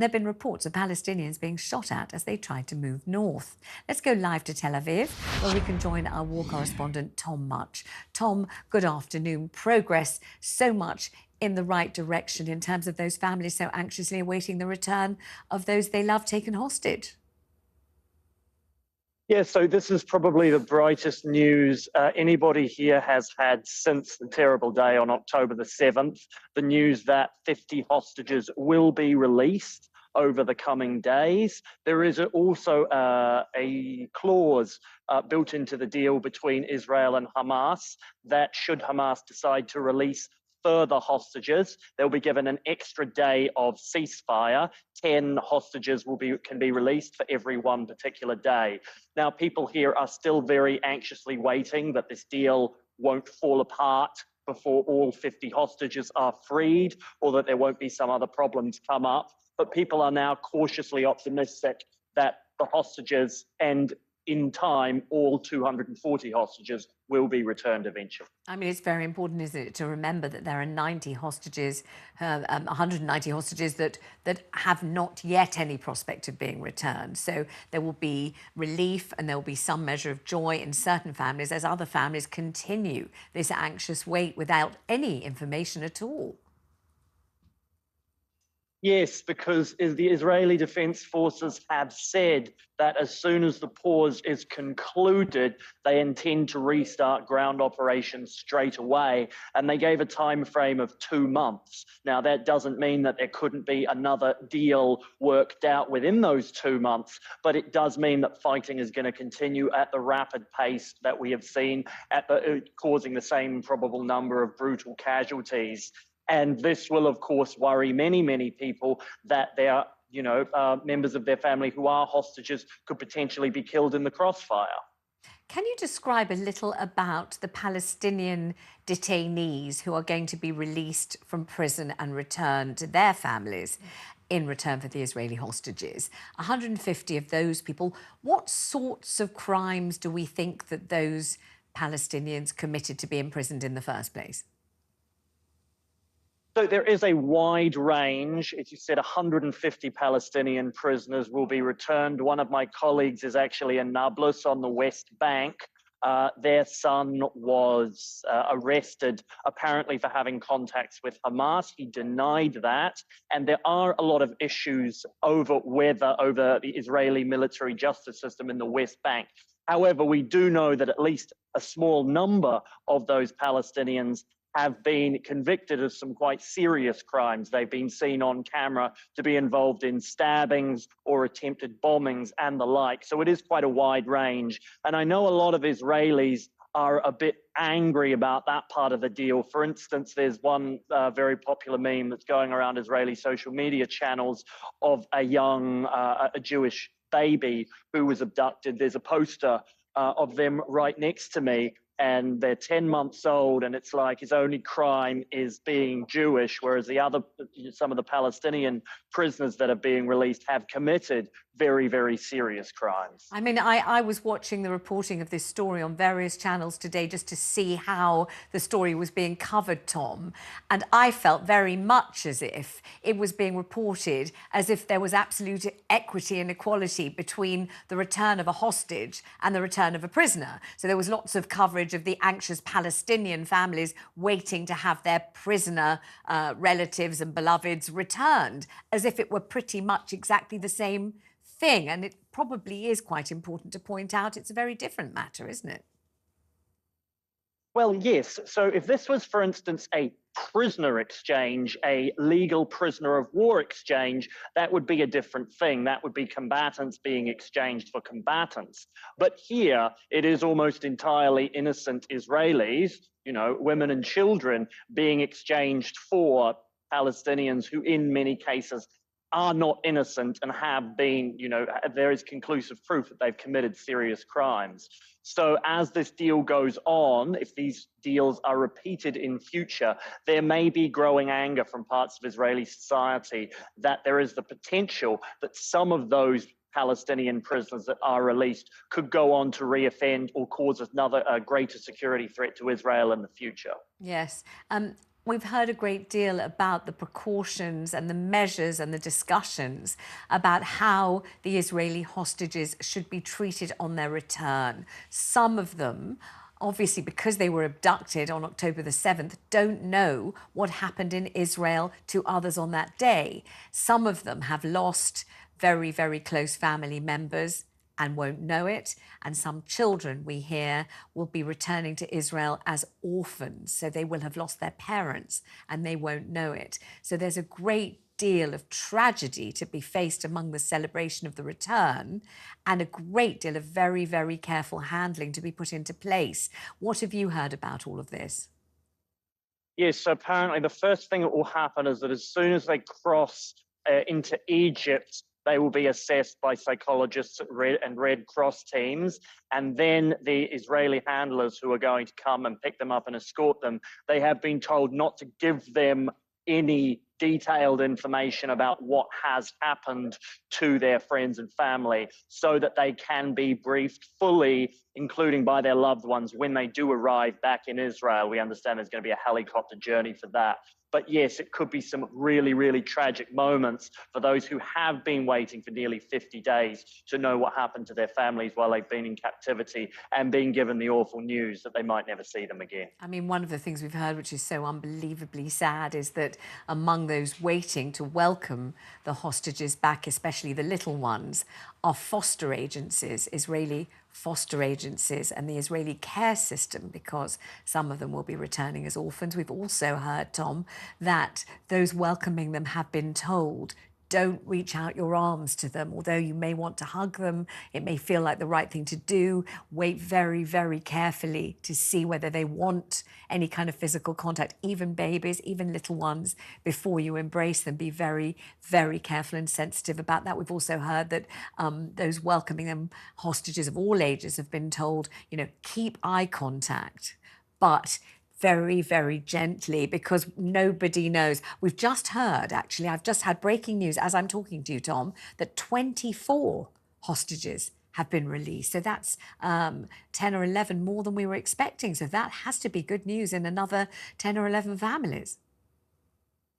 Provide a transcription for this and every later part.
There have been reports of Palestinians being shot at as they tried to move north. Let's go live to Tel Aviv, where we can join our war correspondent, Tom Mutch. Tom, good afternoon. Progress so much in the right direction in terms of those families so anxiously awaiting the return of those they love taken hostage. Yeah, so this is probably the brightest news anybody here has had since the terrible day on October the 7th. The news that 50 hostages will be released over the coming days. There is also a clause built into the deal between Israel and Hamas that should Hamas decide to release further hostages, they'll be given an extra day of ceasefire. 10 hostages can be released for every one particular day. Now, people here are still very anxiously waiting that this deal won't fall apart before all 50 hostages are freed, or that there won't be some other problems come up. But people are now cautiously optimistic that the hostages and in time, all 240 hostages will be returned eventually. I mean, it's very important, isn't it, to remember that there are 90 hostages, 190 hostages that have not yet any prospect of being returned. So there will be relief and there will be some measure of joy in certain families as other families continue this anxious wait without any information at all. Yes, because the Israeli Defense Forces have said that as soon as the pause is concluded, they intend to restart ground operations straight away. And they gave a time frame of 2 months. Now, that doesn't mean that there couldn't be another deal worked out within those 2 months, but it does mean that fighting is going to continue at the rapid pace that we have seen, causing the same probable number of brutal casualties. And this will, of course, worry many, many people that their, members of their family who are hostages could potentially be killed in the crossfire. Can you describe a little about the Palestinian detainees who are going to be released from prison and returned to their families in return for the Israeli hostages? 150 of those people. What sorts of crimes do we think that those Palestinians committed to be imprisoned in the first place? So there is a wide range. As you said, 150 Palestinian prisoners will be returned. One of my colleagues is actually in Nablus on the West Bank. Their son was arrested apparently for having contacts with Hamas. He denied that. And there are a lot of issues over the Israeli military justice system in the West Bank. However, we do know that at least a small number of those Palestinians have been convicted of some quite serious crimes. They've been seen on camera to be involved in stabbings or attempted bombings and the like. So it is quite a wide range. And I know a lot of Israelis are a bit angry about that part of the deal. For instance, there's one very popular meme that's going around Israeli social media channels of a young, a Jewish baby who was abducted. There's a poster of them right next to me, and they're 10 months old, and it's like his only crime is being Jewish, whereas some of the Palestinian prisoners that are being released have committed very, very serious crimes. I mean, I was watching the reporting of this story on various channels today just to see how the story was being covered, Tom, and I felt very much as if it was being reported as if there was absolute equity and equality between the return of a hostage and the return of a prisoner. So there was lots of coverage of the anxious Palestinian families waiting to have their prisoner relatives and beloveds returned, as if it were pretty much exactly the same thing. And it probably is quite important to point out it's a very different matter, isn't it? Well, yes. So if this was, for instance, a prisoner exchange, a legal prisoner of war exchange, that would be a different thing. That would be combatants being exchanged for combatants. But here, it is almost entirely innocent Israelis, women and children being exchanged for Palestinians who, in many cases, are not innocent and have been, there is conclusive proof that they've committed serious crimes. So as this deal goes on, if these deals are repeated in future, there may be growing anger from parts of Israeli society that there is the potential that some of those Palestinian prisoners that are released could go on to reoffend or cause another greater security threat to Israel in the future. Yes. We've heard a great deal about the precautions and the measures and the discussions about how the Israeli hostages should be treated on their return. Some of them, obviously because they were abducted on October the 7th, don't know what happened in Israel to others on that day. Some of them have lost very, very close family members and won't know it. And some children, we hear, will be returning to Israel as orphans. So they will have lost their parents and they won't know it. So there's a great deal of tragedy to be faced among the celebration of the return, and a great deal of very, very careful handling to be put into place. What have you heard about all of this? Yes, so apparently the first thing that will happen is that as soon as they cross into Egypt, they will be assessed by psychologists and Red Cross teams. And then the Israeli handlers who are going to come and pick them up and escort them, they have been told not to give them any detailed information about what has happened to their friends and family so that they can be briefed fully, including by their loved ones, when they do arrive back in Israel. We understand there's going to be a helicopter journey for that. But yes, it could be some really, really tragic moments for those who have been waiting for nearly 50 days to know what happened to their families while they've been in captivity and being given the awful news that they might never see them again. I mean, one of the things we've heard, which is so unbelievably sad, is that among those waiting to welcome the hostages back, especially the little ones, are foster agencies, Israeli foster agencies, and the Israeli care system, because some of them will be returning as orphans. We've also heard, Tom, that those welcoming them have been told, don't reach out your arms to them. Although you may want to hug them, it may feel like the right thing to do. Wait very, very carefully to see whether they want any kind of physical contact, even babies, even little ones, before you embrace them. Be very, very careful and sensitive about that. We've also heard that those welcoming them hostages of all ages have been told, you know, keep eye contact, but very, very gently, because nobody knows. We've just heard, actually, I've just had breaking news as I'm talking to you, Tom, that 24 hostages have been released. So that's 10 or 11 more than we were expecting. So that has to be good news in another 10 or 11 families.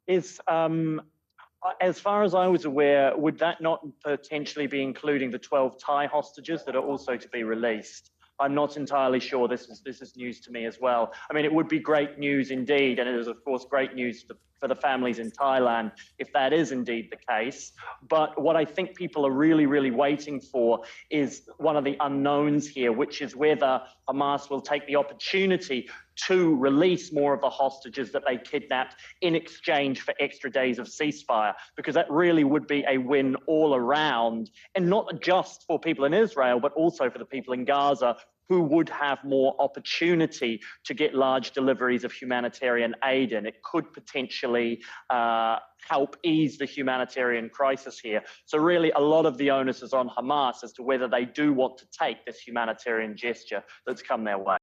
As far as I was aware, would that not potentially be including the 12 Thai hostages that are also to be released? I'm not entirely sure. This is news to me as well. I mean, it would be great news indeed, and it is, of course, great news for the families in Thailand if that is indeed the case. But what I think people are really, really waiting for is one of the unknowns here, which is whether Hamas will take the opportunity to release more of the hostages that they kidnapped in exchange for extra days of ceasefire, because that really would be a win all around, and not just for people in Israel, but also for the people in Gaza, who would have more opportunity to get large deliveries of humanitarian aid in. It could potentially help ease the humanitarian crisis here. So really, a lot of the onus is on Hamas as to whether they do want to take this humanitarian gesture that's come their way.